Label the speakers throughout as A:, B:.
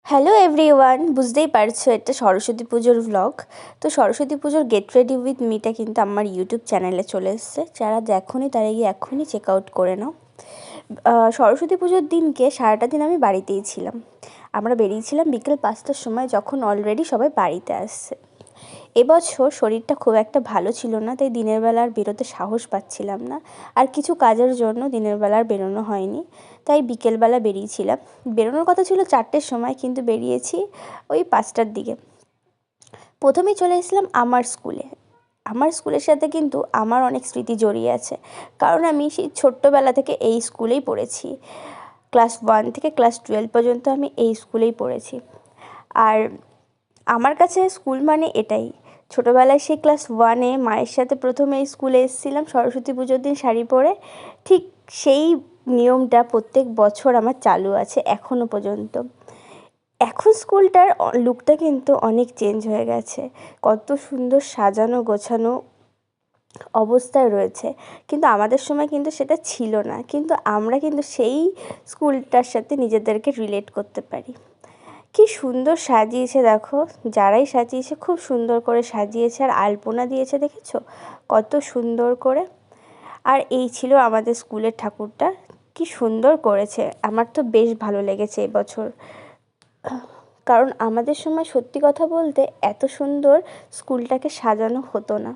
A: Hello everyone, বুঝতেই পারছো এটা সরস্বতী পুজোর ব্লগ। তো সরস্বতী পুজোর গেট রেডি উইথ মিটা কিন্তু আমার ইউটিউব চ্যানেলে চলে এসেছে। যারা দেখোনি তারা গিয়ে এখনই চেক আউট করে নাও। সরস্বতী পুজোর দিনকে সারাটা দিন আমি বাড়িতেই ছিলাম। আমরা বেরিয়েছিলাম বিকেল 5টার সময়, যখন অলরেডি সবাই বাড়িতে আসছে। এবছর শরীরটা খুব একটা ভালো ছিল না, তাই দিনের বেলা আর বেরোতে সাহস পাচ্ছিলাম না। আর কিছু কাজের জন্য দিনের বেলা আর বেরোনো হয়নি, তাই বিকেলবেলা বেরিয়েছিলাম। বেরোনোর কথা ছিল 4টের সময়, কিন্তু বেরিয়েছি ওই 5টার দিকে। প্রথমেই চলে এসেছিলাম আমার স্কুলে। আমার স্কুলের সাথে কিন্তু আমার অনেক স্মৃতি জড়িয়ে আছে, কারণ আমি সেই ছোট্টবেলা থেকে এই স্কুলেই পড়েছি। ক্লাস 1 থেকে ক্লাস 12 পর্যন্ত আমি এই স্কুলেই পড়েছি। আর আমার কাছে স্কুল মানে এটাই। ছোটোবেলায় সেই ক্লাস 1-এ মায়ের সাথে প্রথমে এই স্কুলে এসেছিলাম সরস্বতী পুজোর দিন শাড়ি পরে। ঠিক সেই নিয়মটা প্রত্যেক বছর আমার চালু আছে এখনও পর্যন্ত। এখন স্কুলটার লুকটা কিন্তু অনেক চেঞ্জ হয়ে গেছে, কত সুন্দর সাজানো গোছানো অবস্থায় রয়েছে। কিন্তু আমাদের সময় কিন্তু সেটা ছিল না, কিন্তু আমরা কিন্তু সেই স্কুলটার সাথে নিজেদেরকে রিলেট করতে পারি। কি সুন্দর সাজিয়েছে দেখো, যারাই সাজিয়েছে খুব সুন্দর করে সাজিয়েছে। আর আলপনা দিয়েছে, দেখেছো কত সুন্দর করে। আর এই ছিল আমাদের স্কুলের ঠাকুরটা, কি সুন্দর করেছে। আমার তো বেশ ভালো লেগেছে এবছর, কারণ আমাদের সময় সত্যি কথা বলতে এত সুন্দর স্কুলটাকে সাজানো হতো না।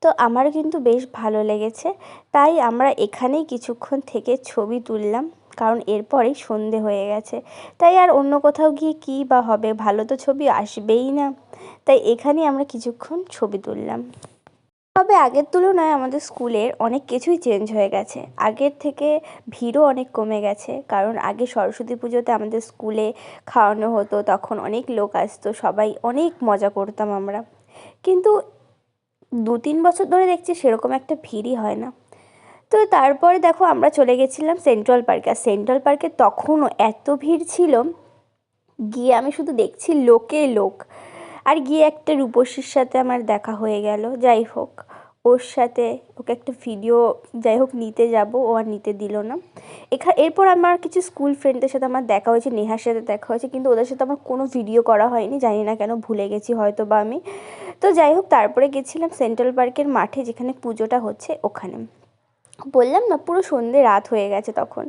A: তো আমার কিন্তু বেশ ভালো লেগেছে, তাই আমরা এখানেই কিছুক্ষণ থেকে ছবি তুললাম, কারণ এরপরেই সন্ধে হয়ে গেছে। তাই আর অন্য কোথাও গিয়ে কী বা হবে, ভালো তো ছবি আসবেই না। তাই এখানেই আমরা কিছুক্ষণ ছবি তুললাম। তবে আগের তুলনায় আমাদের স্কুলের অনেক কিছুই চেঞ্জ হয়ে গেছে। আগের থেকে ভিড়ও অনেক কমে গেছে, কারণ আগে সরস্বতী পুজোতে আমাদের স্কুলে খাওয়ানো হতো, তখন অনেক লোক আসতো, সবাই অনেক মজা করতাম আমরা। কিন্তু 2-3 বছর ধরে দেখছি সেরকম একটা ভিড়ই হয় না। তো তারপরে দেখো আমরা চলে গেছিলাম সেন্ট্রাল পার্কে। আর সেন্ট্রাল পার্কে তখনও এত ভিড় ছিল, গিয়ে আমি শুধু দেখছি লোকে লোক। আর গিয়ে একটা রূপসীর সাথে আমার দেখা হয়ে গেল। যাই হোক, ওর সাথে ওকে একটা ভিডিও যাই হোক নিতে যাব, ও আর নিতে দিল না। এরপর আমার কিছু স্কুল ফ্রেন্ডদের সাথে আমার দেখা হয়েছে, নেহার সাথে দেখা হয়েছে, কিন্তু ওদের সাথে আমার কোনো ভিডিও করা হয়নি, জানি না কেন, ভুলে গেছি হয়তো বা আমি। তো যাই হোক, তারপরে গেছিলাম সেন্ট্রাল পার্কের মাঠে, যেখানে পুজোটা হচ্ছে ওখানে। বললাম না, পুরো সন্ধে রাত হয়ে গেছে তখন।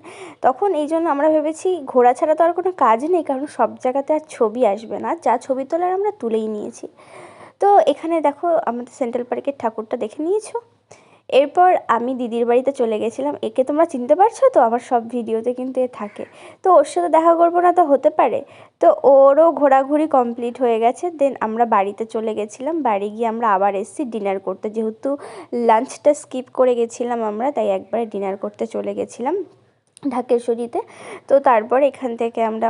A: তখন এই জন্য আমরা ভেবেছি ঘোরা ছাড়া তো আর কোনো কাজ নেই, কারণ সব জায়গাতে আর ছবি আসবে না, যা ছবি তোলার আমরা তুলেই নিয়েছি। তো এখানে দেখো আমাদের সেন্ট্রাল পার্কের ঠাকুরটা দেখে নিয়েছো। এরপর আমি দিদির বাড়িতে চলে গেছিলাম। একে তোমরা চিনতে পারছো তো, আমার সব ভিডিওতে কিন্তু এ থাকে। তো ওর সাথে দেখা করবো না তো হতে পারে। তো ওরও ঘোরাঘুরি কমপ্লিট হয়ে গেছে, দেন আমরা বাড়িতে চলে গেছিলাম। বাড়ি গিয়ে আমরা আবার এসেছি ডিনার করতে, যেহেতু লাঞ্চটা স্কিপ করে গেছিলাম আমরা, তাই একবারে ডিনার করতে চলে গেছিলাম ঢাকেশ্বরীতে। তো তারপর এখান থেকে আমরা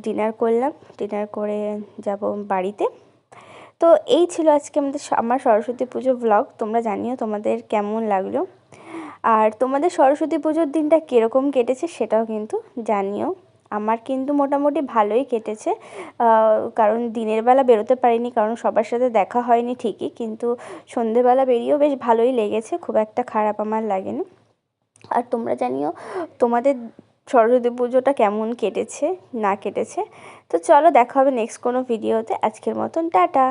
A: ডিনার করলাম, ডিনার করে যাব বাড়িতে। তো এই ছিল আজকে আমার সরস্বতী পুজো ব্লগ। তোমরা জানিও তোমাদের কেমন লাগলো, আর তোমাদের সরস্বতী পুজোর দিনটা কীরকম কেটেছে সেটাও কিন্তু জানিও। আমার কিন্তু মোটামুটি ভালোই কেটেছে, কারণ দিনের বেলা বেরোতে পারিনি, কারণ সবার সাথে দেখা হয়নি ঠিকই, কিন্তু সন্ধেবেলা বেরিয়েও বেশ ভালোই লেগেছে, খুব একটা খারাপ আমার লাগেনি। আর তোমরা জানিও তোমাদের সরস্বতী পুজোটা কেমন কেটেছে না কেটেছে। তো চলো, দেখা হবে নেক্সট কোনো ভিডিওতে। আজকের মতন টাটা।